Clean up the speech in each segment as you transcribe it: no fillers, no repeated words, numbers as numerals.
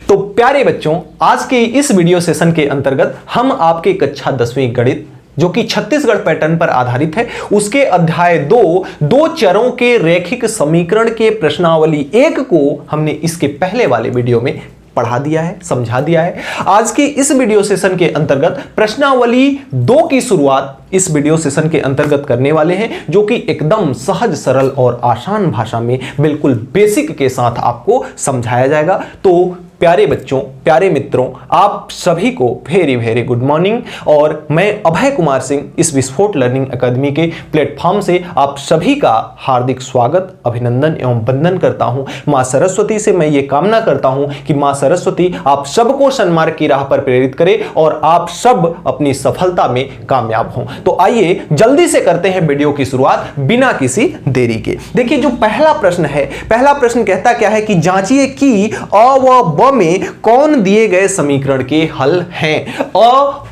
तो प्यारे बच्चों, आज के इस वीडियो सेशन के अंतर्गत हम आपके कक्षा 10वीं गणित जो कि छत्तीसगढ़ पैटर्न पर आधारित है, उसके अध्याय दो चरों के रैखिक समीकरण के प्रश्नावली 1 को हमने इसके पहले वाले वीडियो में पढ़ा दिया है, समझा दिया है। आज के इस वीडियो सेशन के अंतर्गत प्रश्नावली 2 की शुरुआत इस वीडियो सेशन के अंतर्गत करने वाले हैं, जो कि एकदम सहज सरल और आसान भाषा में बिल्कुल बेसिक के साथ आपको समझाया जाएगा। तो प्यारे बच्चों, प्यारे मित्रों, आप सभी को वेरी वेरी गुड मॉर्निंग। और मैं अभय कुमार सिंह इस विस्फोट लर्निंग एकेडमी के प्लेटफॉर्म से आप सभी का हार्दिक स्वागत, अभिनंदन एवं वंदन करता हूं। मां सरस्वती से मैं ये कामना करता हूं कि मां सरस्वती आप सबको सन्मार्ग की राह पर प्रेरित करे और आप सब अपनी सफलता में कामयाब हों। तो आइए जल्दी से करते हैं वीडियो की शुरुआत बिना किसी देरी के। देखिए, जो पहला प्रश्न है, पहला प्रश्न कहता क्या है कि जांचिए कि अ व ब में कौन दिए गए समीकरण के हल हैं। अ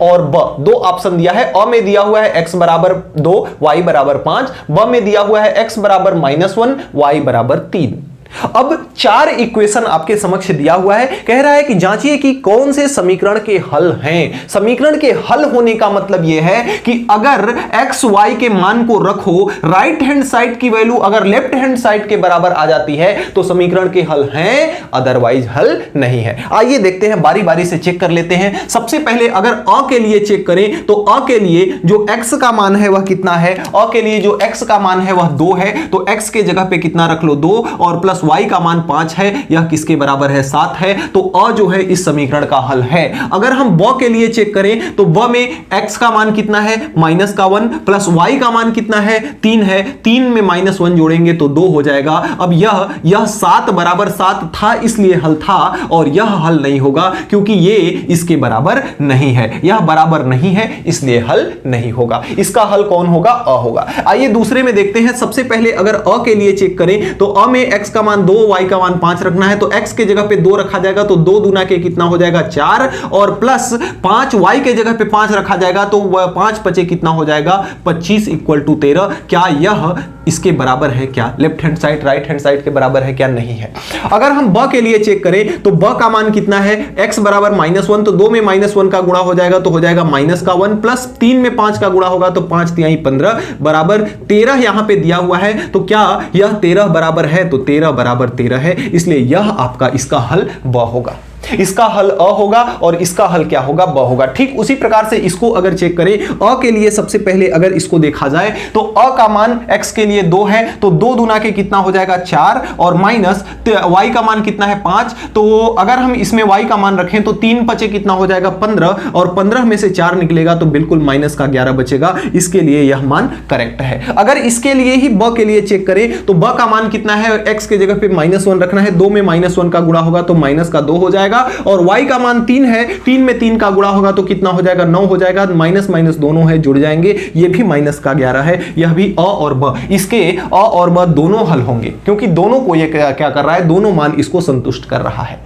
और ब दो ऑप्शन दिया है। अ में दिया हुआ है x बराबर 2 y बराबर 5, ब में दिया हुआ है x बराबर -1 y बराबर 3। अब 4 इक्वेशन आपके समक्ष दिया हुआ है। कह रहा है कि जांचिए कि कौन से समीकरण के हल हैं। समीकरण के हल होने का मतलब यह है कि अगर x y के मान को रखो, राइट हैंड साइड की वैल्यू अगर लेफ्ट हैंड साइड के बराबर आ जाती है तो समीकरण के हल हैं, अदरवाइज हल नहीं है। आइए देखते हैं, बारी बारी से चेक कर लेते हैं। सबसे पहले अगर अ के लिए चेक करें तो अ के लिए जो x का मान है वह कितना है। अ के लिए जो x का मान है वह 2 है, तो x के जगह पे कितना रख लो 2 और प्लस y का मान 5 है, यह किसके बराबर है 7 है। तो अ जो है इस समीकरण का हल है। अगर हम ब के लिए चेक करें तो ब में x का मान कितना है -1 प्लस y का मान कितना है 3 है, 3 में -1 जोड़ेंगे तो 2 हो जाएगा। अब यह 7 बराबर 7 था इसलिए हल था, और यह हल नहीं होगा क्योंकि ये इसके बराबर नहीं है। यह बराबर नहीं है इसलिए हल नहीं होगा। इसका हल कौन होगा? अ होगा। आइए दूसरे में देखते हैं। सबसे पहले अगर अ के लिए चेक करें तो अ में x का मान 2 y का मान 5 रखना है, तो x के जगह पे 2 रखा जाएगा तो 2 दूना के कितना हो जाएगा 4, और प्लस 5 y के जगह पे 5 रखा जाएगा तो 5 पचे कितना हो जाएगा 25 = 13। क्या यह इसके बराबर है? क्या left hand side right hand side के बराबर है? क्या नहीं है। अगर हम ब के लिए चेक करें तो ब का मान कितना है x बराबर -1, तो 2 में -1 का गुणा हो जाएगा तो हो जाएगा -1 प्लस 3 में 5 का गुणा होगा तो 5 तिहाई 15 बराबर 13 यहां पे दिया हुआ है। तो क्या यह 13 बराबर है? तो 13 बराबर 13 है, इसलिए यह आपका इसका हल ब होगा। इसका हल अ होगा और इसका हल क्या होगा? ब होगा। ठीक उसी प्रकार से इसको अगर चेक करें, अ के लिए सबसे पहले अगर इसको देखा जाए तो अ का मान x के लिए 2 है, तो 2 दूना के कितना हो जाएगा 4, और माइनस y का मान कितना है 5, तो अगर हम इसमें y का मान रखें तो 3 पचे कितना हो जाएगा 15, और 15 में से 4 निकलेगा तो बिल्कुल -11 बचेगा। इसके लिए यह मान करेक्ट है। अगर इसके लिए ही ब के लिए चेक करें तो ब का मान कितना है, x के जगह पे -1 रखना है, 2 में -1 का गुणा होगा तो -2 हो जाएगा, और y का मान 3 है, 3 में 3 का गुणा होगा तो कितना हो जाएगा 9 हो जाएगा। माइनस माइनस दोनों है, जुड़ जाएंगे, ये भी -11 है, यह भी अ और ब। इसके अ और ब दोनों हल होंगे क्योंकि दोनों को ये क्या कर रहा है, दोनों मान इसको संतुष्ट कर रहा है।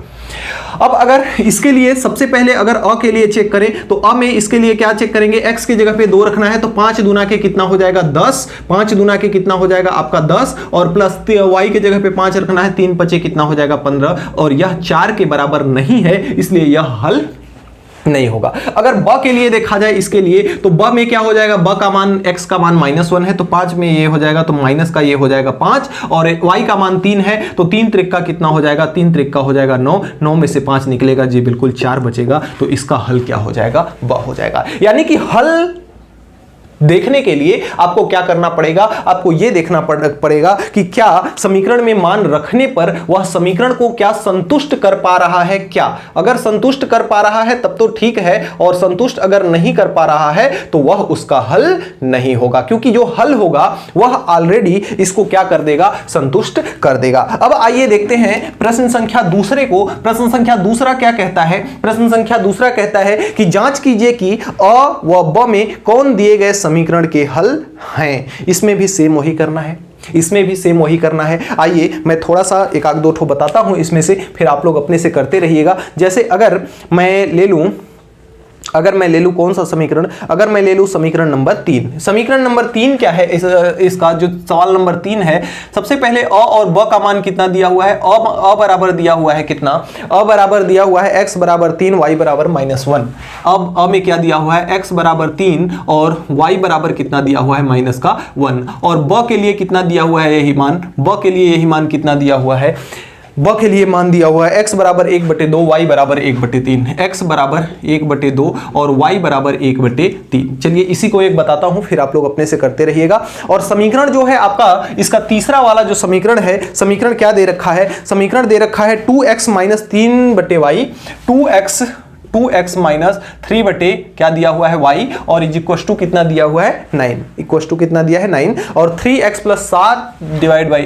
अब अगर इसके लिए सबसे पहले अगर अ के लिए चेक करें तो अ में इसके लिए क्या चेक करेंगे, x की जगह पे 2 रखना है, तो 5 दूना के कितना हो जाएगा 10, 5 दूना के कितना हो जाएगा आपका 10, और प्लस y के जगह पे 5 रखना है, 3 पचे कितना हो जाएगा 15, और यह 4 के बराबर नहीं है इसलिए यह हल नहीं होगा। अगर ब के लिए देखा जाए इसके लिए तो ब में क्या हो जाएगा, ब का मान x का मान -1 है तो 5 में ये हो जाएगा तो माइनस का ये हो जाएगा 5, और y का मान 3 है तो 3 त्रिक का कितना हो जाएगा, 3 त्रिक का हो जाएगा 9, 9 में से 5 निकलेगा जी बिल्कुल 4 बचेगा। तो इसका हल क्या हो जाएगा, ब हो जाएगा। यानी कि हल देखने के लिए आपको क्या करना पड़ेगा, आपको यह देखना पड़ेगा कि क्या समीकरण में मान रखने पर वह समीकरण को क्या संतुष्ट कर पा रहा है। क्या अगर संतुष्ट कर पा रहा है तब तो ठीक है, और संतुष्ट अगर नहीं कर पा रहा है तो वह उसका हल नहीं होगा, क्योंकि जो हल होगा वह ऑलरेडी इसको क्या कर देगा, संतुष्ट कर देगा। अब आइए देखते हैं प्रश्न संख्या दूसरे को। प्रश्न संख्या दूसरा क्या कहता है? प्रश्न संख्या दूसरा कहता है कि जांच कीजिए कि अ व ब में कौन दिए गए समीकरण के हल हैं। इसमें भी सेम वही करना है, इसमें भी सेम वही करना है। आइए मैं थोड़ा सा एक आध दो ठो बताता हूं इसमें से, फिर आप लोग अपने से करते रहिएगा। जैसे अगर मैं ले लूं अगर मैं ले लूं कौन सा समीकरण, अगर मैं ले लूं समीकरण नंबर 3, समीकरण नंबर 3 क्या है इसका जो सवाल नंबर 3 है, सबसे पहले अ और ब का मान कितना दिया हुआ है, अ बराबर दिया हुआ है कितना, अ बराबर दिया हुआ है x बराबर 3 y बराबर -1। अब अ में क्या दिया हुआ है, x बराबर 3 और y बराबर कितना दिया हुआ है -1, और ब के लिए कितना दिया हुआ है यही मान, ब के लिए यही मान कितना दिया हुआ है, ब के लिए मान दिया हुआ है x बराबर 1/2 y बराबर 1/3, x बराबर 1/2 और y बराबर 1/3। चलिए इसी को एक बताता हूं, फिर आप लोग अपने से करते रहिएगा। और समीकरण जो है आपका इसका तीसरा वाला जो समीकरण है, समीकरण क्या दे रखा है, समीकरण दे रखा है 2x - 3/y, 2x माइनस 3 बटे क्या दिया हुआ है y, और इज इक्वल टू कितना दिया हुआ है 9, इक्वल टू कितना दिया है 9, और 3x + 7 divide by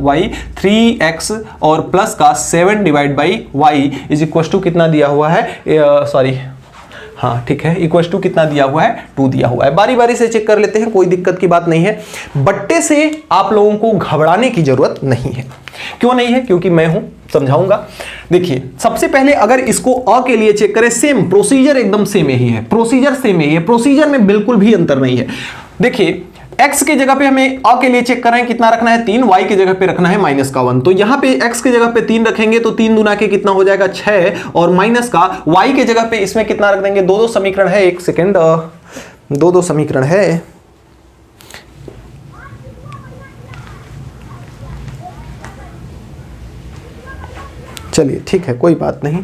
y, 3x और प्लस का 7 divide by y is equal to कितना दिया हुआ है, सॉरी हाँ ठीक है, इक्वल टू कितना दिया हुआ है 2 दिया हुआ है। बारी बारी से चेक कर लेते हैं, कोई दिक्कत की बात नहीं है। बट्टे से आप लोगों को घबराने की जरूरत नहीं है। क्यों नहीं है, क्योंकि मैं हूं, समझाऊंगा। देखिए सबसे पहले अगर इसको अ के लिए चेक करें, सेम प्रोसीजर एकदम सेम यही है, प्रोसीजर सेम यही है, प्रोसीजर में बिल्कुल भी अंतर नहीं है। देखिए x के जगह पे हमें अ के लिए चेक कर रहे हैं, कितना रखना है 3, y के जगह पे रखना है -1। तो यहां पे x के जगह पे 3 रखेंगे तो 3 दूना के कितना हो जाएगा 6, और माइनस का y के जगह पे इसमें कितना रख देंगे, 2 समीकरण है, एक सेकेंड, 2 समीकरण है, चलिए ठीक है कोई बात नहीं,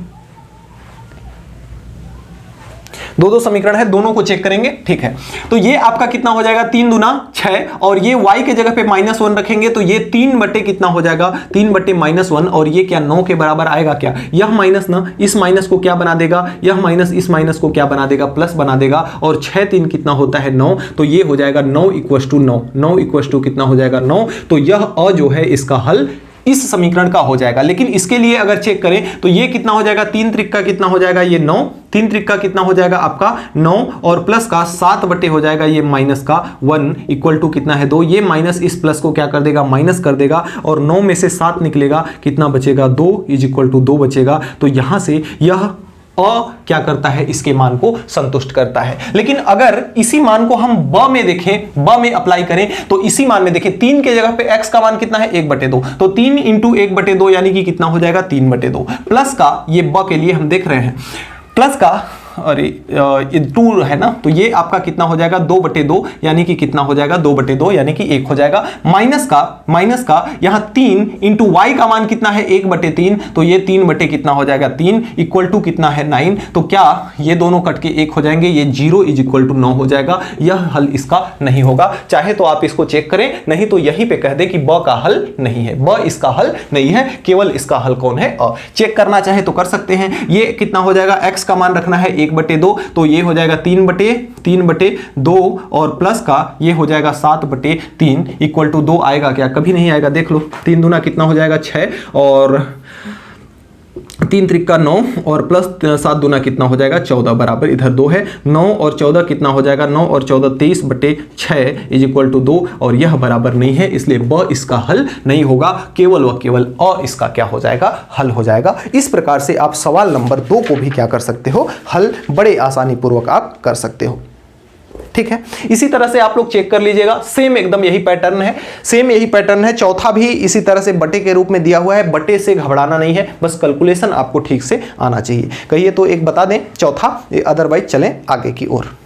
2 समीकरण है, दोनों को चेक करेंगे, ठीक है। तो ये आपका कितना हो जाएगा 3 दूना 6, और ये y के जगह पे -1 रखेंगे तो ये 3 बटे कितना हो जाएगा, 3 बटे -1, और ये क्या 9 के बराबर आएगा क्या, यह माइनस ना इस माइनस को क्या बना देगा, यह माइनस इस माइनस को क्या बना देगा, प्लस बना देगा, और 6 3 कितना होता है 9, तो ये हो जाएगा 9 इक्वल टू 9, 9 इक्वल टू कितना हो जाएगा 9। तो यह अ जो है इसका हल इस समीकरण का हो जाएगा। लेकिन इसके लिए अगर चेक करें तो ये कितना हो जाएगा, 3 त्रिक का कितना हो जाएगा, ये 9, 3 त्रिक का कितना हो जाएगा आपका 9, और प्लस का 7 बटे हो जाएगा ये माइनस का 1 इक्वल टू कितना है 2, ये माइनस इस प्लस को क्या कर देगा, माइनस कर देगा, और 9 में से 7 निकलेगा, कितना बचेगा 2 इज इक्वल टू 2 बचेगा। तो यहां से यह अ क्या करता है, इसके मान को संतुष्ट करता है। लेकिन अगर इसी मान को हम ब में देखें, ब में अप्लाई करें, तो इसी मान में देखें 3 के जगह पे x का मान कितना है 1/2, तो 3 × 1/2 यानी कि कितना हो जाएगा 3/2, प्लस का ये ब के लिए हम देख रहे हैं, प्लस का अरे ये 2 है ना, तो ये आपका कितना हो जाएगा 2/2 यानी कि कितना हो जाएगा 2/2 यानी कि 1 हो जाएगा। माइनस का यहाँ 3 × y का मान कितना है 1/3, तो ये 3 बटे कितना हो जाएगा 3 इक्वल टू कितना है 9। तो क्या ये दोनों कट के 1 हो जाएंगे, ये 0 इज इक्वल टू 9 हो जाएगा। यह हल इसका नहीं होगा। चाहे तो आप इसको चेक करें, नहीं तो यहीं पे कह दे कि ब का हल नहीं है, ब इसका हल नहीं है, केवल इसका हल कौन है अ। चेक करना चाहे तो कर सकते हैं। ये कितना हो जाएगा, x का मान रखना है 1/2, तो ये हो जाएगा 3/2 और प्लस का ये हो जाएगा 7/3 इक्वल टू 2 आएगा क्या, कभी नहीं आएगा। देख लो 3 दूना कितना हो जाएगा 6 और 3 त्रिक का 9 और प्लस 7 दूना कितना हो जाएगा 14 बराबर इधर 2 है। 9 और 14 कितना हो जाएगा, 9 और 14 23/6 इज इक्वल टू 2 और यह बराबर नहीं है, इसलिए ब इसका हल नहीं होगा। केवल व केवल अ इसका क्या हो जाएगा, हल हो जाएगा। इस प्रकार से आप सवाल नंबर 2 को भी क्या कर सकते हो, हल बड़े आसानी पूर्वक आप कर सकते हो। ठीक है, इसी तरह से आप लोग चेक कर लीजिएगा, सेम एकदम यही पैटर्न है, सेम यही पैटर्न है। चौथा भी इसी तरह से बटे के रूप में दिया हुआ है। बटे से घबराना नहीं है, बस कैलकुलेशन आपको ठीक से आना चाहिए। कहिए तो एक बता दें चौथा, अदरवाइज चलें आगे की ओर।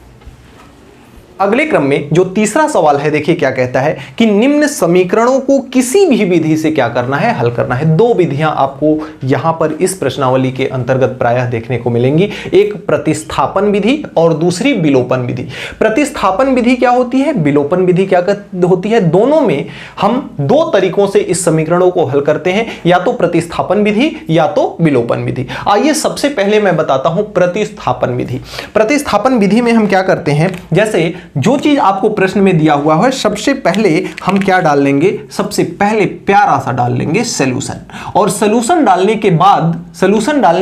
अगले क्रम में जो तीसरा सवाल है, देखिए क्या कहता है कि निम्न समीकरणों को किसी भी विधि से क्या करना है, हल करना है। 2 विधियां आपको यहां पर इस प्रश्नावली के अंतर्गत प्रायः देखने को मिलेंगी, एक प्रतिस्थापन विधि और दूसरी विलोपन विधि। प्रतिस्थापन विधि क्या होती है, विलोपन विधि क्या होती है, दोनों में हम 2 तरीकों से इस समीकरणों को हल करते हैं, या तो प्रतिस्थापन विधि या तो विलोपन विधि। आइए सबसे पहले मैं बताता हूं प्रतिस्थापन विधि। प्रतिस्थापन विधि में हम क्या करते हैं, जैसे जो चीज आपको प्रश्न में दिया हुआ है, सबसे पहले हम क्या डाल लेंगे, सबसे पहले प्यारा सा डाल लेंगे सॉल्यूशन, और सॉल्यूशन डालने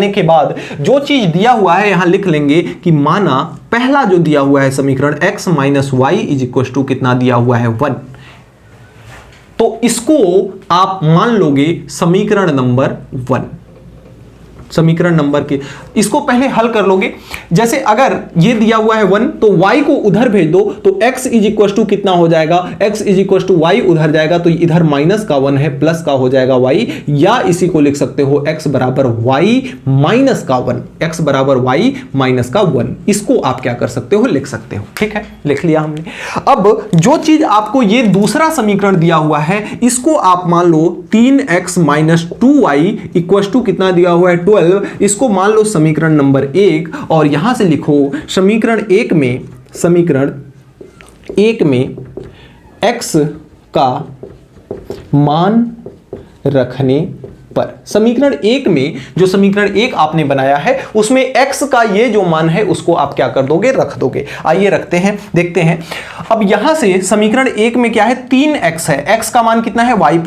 के बाद जो चीज दिया हुआ है यहां लिख लेंगे कि माना पहला जो दिया हुआ है समीकरण x - y is equal to कितना दिया हुआ है 1, तो इसको आप मान लोगे समीकरण नंबर 1। समीकरण नंबर के, इसको पहले हल कर लोगे। जैसे अगर ये दिया हुआ है 1 तो y को उधर भेज दो तो x इज इक्वल टू कितना हो जाएगा, x is equal to y उधर जाएगा तो इधर माइनस का 1 है प्लस का हो जाएगा y, या इसी को लिख सकते हो x बराबर y माइनस का 1, x बराबर y माइनस का 1। इसको आप क्या कर सकते हो, लिख सकते हो। ठीक है, लिख लिया हमने। अब जो चीज आपको ये दूसरा समीकरण दिया हुआ है इसको आप मान लो 3x minus 2y equal to कितना दिया हुआ है 12, इसको मान लो समीकरण नंबर 1 और यहां से लिखो समीकरण 1 में x का मान रखने पर, समीकरण 1 में जो समीकरण 1 आपने बनाया है उसमें x का ये जो मान है उसको आप क्या कर दोगे, रख दोगे। आइए रखते हैं, देखते हैं। अब यहां से समीकरण 1 में क्या है, 3x है, x का मान कितना है y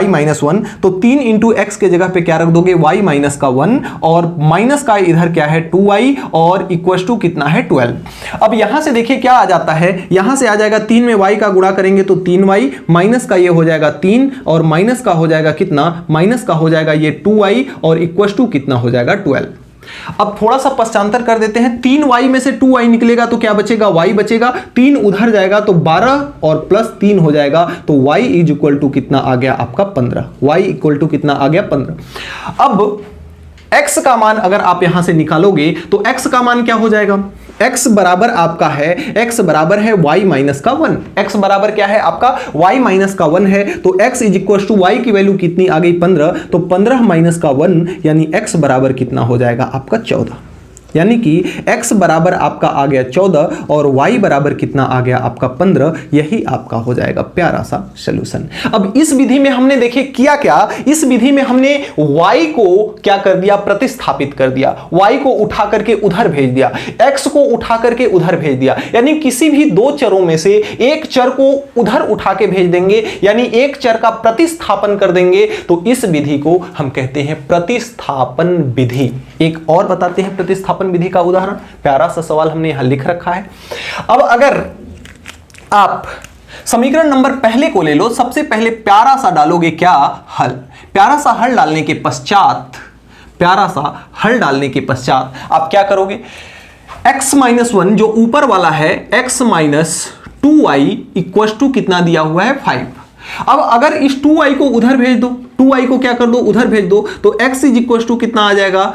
माइनस 1, तो 3 इंटू एक्स के जगह पे क्या रख दोगे, y माइनस का 1 और माइनस का इधर क्या है 2y और इक्वल टू कितना है 12। अब यहां से देखिए क्या आ जाता है, यहां से आ जाएगा 3 में y का गुणा करेंगे तो 3y, माइनस का ये हो जाएगा 3 और माइनस का हो जाएगा कितना, माइनस का हो जाएगा ये 2y और इक्वल टू कितना हो जाएगा 12। अब थोड़ा सा पश्चांतर कर देते हैं, 3y में से 2y निकलेगा तो क्या बचेगा, y बचेगा, 3 उधर जाएगा तो 12 और प्लस 3 हो जाएगा तो y इज इक्वल टू कितना आ गया आपका 15, y इक्वल टू कितना आ गया 15। अब x का मान अगर आप यहां से निकालोगे तो x का मान क्या हो जाएगा, x बराबर आपका है, x बराबर है y माइनस का 1, x बराबर क्या है आपका y माइनस का 1 है, तो x is equal to y की वैल्यू कितनी आ गई 15, तो 15 माइनस का 1 यानी x बराबर कितना हो जाएगा आपका 14, यानी कि x बराबर आपका आ गया 14 और y बराबर कितना आ गया आपका 15, यही आपका हो जाएगा प्यारा सा सॉल्यूशन। अब इस विधि में हमने देखे किया क्या, इस विधि में हमने y को क्या कर दिया, प्रतिस्थापित कर दिया, y को उठा करके उधर भेज दिया, x को उठा करके उधर भेज दिया, यानी किसी भी दो चरों में से एक चर को उधर उठा के भेज देंगे, यानी एक चर का प्रतिस्थापन कर देंगे, तो इस विधि को हम कहते हैं प्रतिस्थापन विधि। एक और बताते हैं प्रतिस्थापन विधि का उदाहरण, प्यारा सा सवाल हमने यहां लिख रखा है। अब अगर आप समीकरण नंबर पहले को ले लो, सबसे पहले प्यारा सा डालोगे क्या, हल। प्यारा सा हल डालने के पश्चात आप क्या करोगे, x माइनस 1 जो ऊपर वाला है, x minus 2y equal to कितना दिया हुआ है 5। अब अगर इस 2y को उधर भेज दो, 2y को क्या कर दो, उधर भेज दो, तो x इज इक्वल टू कितना आ जाएगा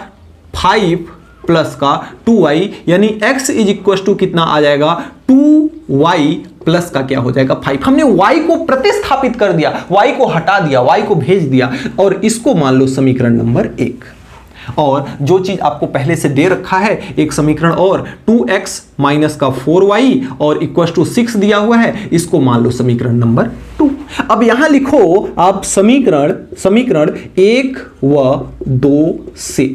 5 प्लस का 2y, यानी x इज इक्वल टू कितना आ जाएगा 2y प्लस का क्या हो जाएगा 5। हमने y को प्रतिस्थापित कर दिया, y को हटा दिया, y को भेज दिया और इसको मान लो समीकरण नंबर 1। और जो चीज आपको पहले से दे रखा है एक समीकरण और 2x माइनस का 4y और इक्वल टू 6 दिया हुआ है, इसको मान लो समीकरण नंबर 2। अब यहां लिखो आप समीकरण 1 व 2 से,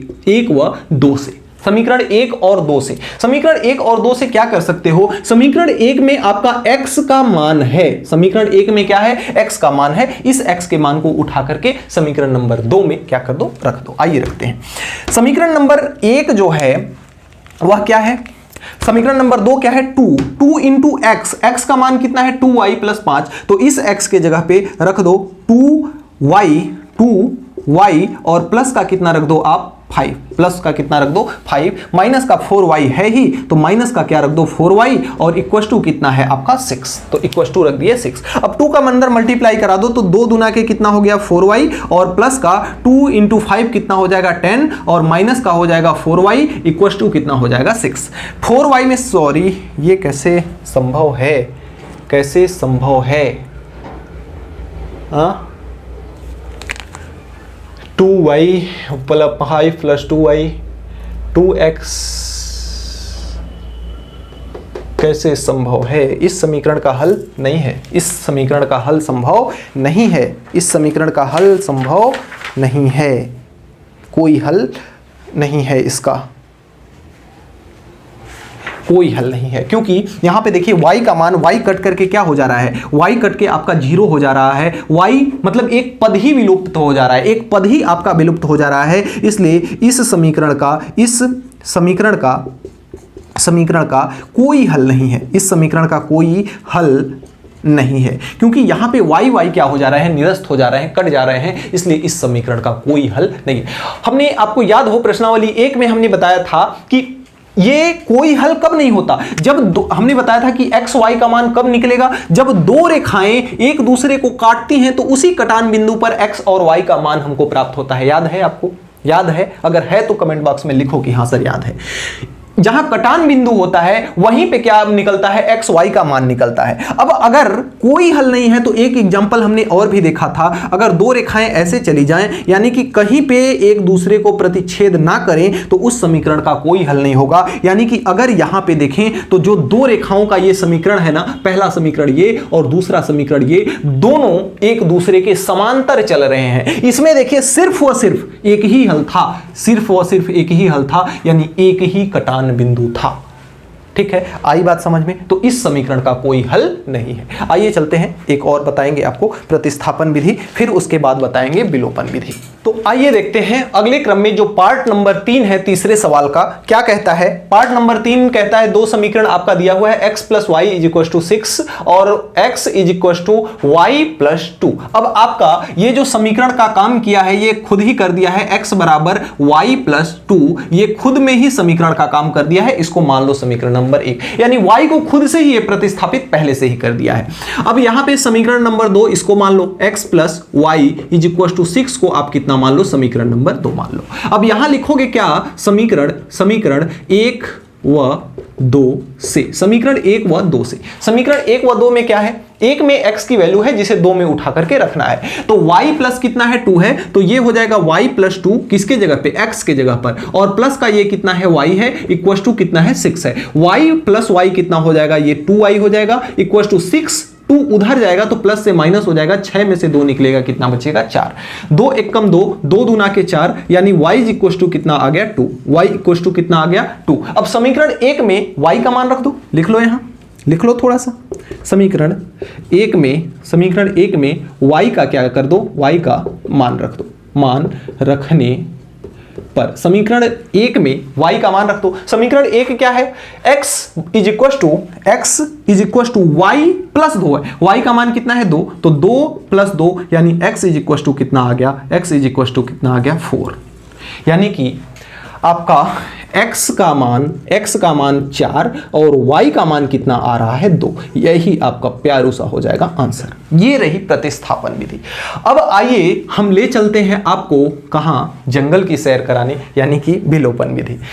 समीकरण 1 और 2 से, समीकरण 1 और 2 से क्या कर सकते हो, समीकरण 1 में आपका x का मान है, समीकरण 1 में क्या है, x का मान है, इस x के मान को उठा करके समीकरण नंबर 2 में क्या कर दो, रख दो। आइए रखते हैं। समीकरण नंबर 1 जो है वह क्या है, समीकरण नंबर 2 क्या है 2 इंटू एक्स, एक्स का मान कितना है 2y प्लस 5, तो इस x के जगह पे रख दो 2y और प्लस का कितना रख दो आप 5, प्लस का कितना रख दो 5, माइनस का 4y है ही तो माइनस का क्या रख दो 4y और इक्वल टू कितना है आपका 6, तो इक्वल टू रख दिए 6। अब 2 का अंदर मल्टीप्लाई करा दो तो 2 दूना के कितना हो गया 4y और प्लस का 2 इंटू 5 कितना हो जाएगा 10 और माइनस का हो जाएगा 4y इक्वल टू कितना हो जाएगा 6। 4y में सॉरी ये कैसे संभव है, कैसे संभव है, 2y plus 5 plus 2y 2x कैसे संभव है, इस समीकरण का हल नहीं है, इस समीकरण का हल संभव नहीं है, इस समीकरण का हल संभव नहीं है, कोई हल नहीं है, इसका कोई हल नहीं है, क्योंकि यहां पे देखिए y का मान y कट करके क्या हो जा रहा है, y कट के आपका 0 हो जा रहा है, y मतलब एक पद ही विलुप्त हो जा रहा है, एक पद ही आपका विलुप्त हो जा रहा है, इसलिए इस समीकरण का कोई हल नहीं है, इस समीकरण का कोई हल नहीं है, क्योंकि यहां पे वाई वाई क्या हो जा रहा है, निरस्त हो जा रहे हैं, कट जा रहे हैं, इसलिए इस समीकरण का कोई हल नहीं है। हमने, आपको याद हो प्रश्नावली 1 में हमने बताया था कि ये कोई हल कब नहीं होता, जब हमने बताया था कि एक्स वाई का मान कब निकलेगा, जब दो रेखाएं एक दूसरे को काटती हैं तो उसी कटान बिंदु पर एक्स और वाई का मान हमको प्राप्त होता है। याद है आपको? याद है? अगर है तो कमेंट बॉक्स में लिखो कि हां सर याद है। जहां कटान बिंदु होता है वहीं पे क्या निकलता है, एक्स वाई का मान निकलता है। अब अगर कोई हल नहीं है तो एक एग्जांपल हमने और भी देखा था, अगर दो रेखाएं ऐसे चली जाएं, यानी कि कहीं पे एक दूसरे को प्रतिच्छेद ना करें, तो उस समीकरण का कोई हल नहीं होगा। यानी कि अगर यहां पे देखें तो जो दो रेखाओं का ये समीकरण है ना, पहला समीकरण ये और दूसरा समीकरण ये, दोनों एक दूसरे के समांतर चल रहे हैं। इसमें देखिए सिर्फ व सिर्फ एक ही हल था, सिर्फ व सिर्फ एक ही हल था, यानी एक ही कटान बिंदु था। ठीक है, आई बात समझ में? तो इस समीकरण का कोई हल नहीं है। आइए चलते हैं, एक और बताएंगे आपको प्रतिस्थापन विधि, फिर उसके बाद बताएंगे विलोपन विधि। तो आइए देखते हैं अगले क्रम में जो पार्ट नंबर 3 है तीसरे सवाल का, क्या कहता है। पार्ट नंबर 3 कहता है दो समीकरण आपका दिया हुआ है, x + y = 6 और x = y + 2। अब आपका ये जो समीकरण का काम किया है ये खुद ही कर दिया है, x = y + 2, ये खुद में ही समीकरण का काम कर दिया है। इसको मान लो समीकरण नंबर 1, यानी y को खुद से ही ये प्रतिस्थापित पहले से ही कर दिया है। अब यहां पे समीकरण नंबर 2, इसको मान लो x + y = 6 को आप कितना मान लो, समीकरण नंबर 2 मान लो। अब यहां लिखोगे क्या, समीकरण 1 व 2 से, समीकरण 1 व 2 से। समीकरण 1 व 2 में क्या है, एक में x की वैल्यू है जिसे 2 में उठा करके रखना है, तो y प्लस कितना है, 2 है, तो ये हो जाएगा y + 2 किसके जगह पे, x के जगह पर, और प्लस का ये कितना है, y है, इक्वल टू कितना है, 6 है। y + y कितना हो जाएगा, ये 2y हो जाएगा, इक्वल टू 6, 2 उधर जाएगा तो प्लस से माइनस हो जाएगा, 6 में से 2 निकलेगा, कितना बचेगा, 4। 2 × 1 = 2, 2 दूना के 4, यानी y = कितना आ गया, 2, y = कितना आ गया, 2। अब समीकरण 1 में y का मान रख दो, लिख लो, यहां लिख लो थोड़ा सा। समीकरण 1 में y का क्या कर दो, y का मान रख दो। मान रखने पर समीकरण 1 में y का मान रख दो। समीकरण 1 क्या है, x = y + 2 है, y का मान कितना है, 2, तो 2 + 2 यानी x = कितना आ गया, x = कितना आ गया, 4। यानी कि आपका x का मान 4 और y का मान कितना आ रहा है, 2। यही आपका प्यारू सा हो जाएगा आंसर। ये रही प्रतिस्थापन विधि। अब आइए हम ले चलते हैं आपको कहां, जंगल की सैर कराने, यानी कि विलोपन विधि।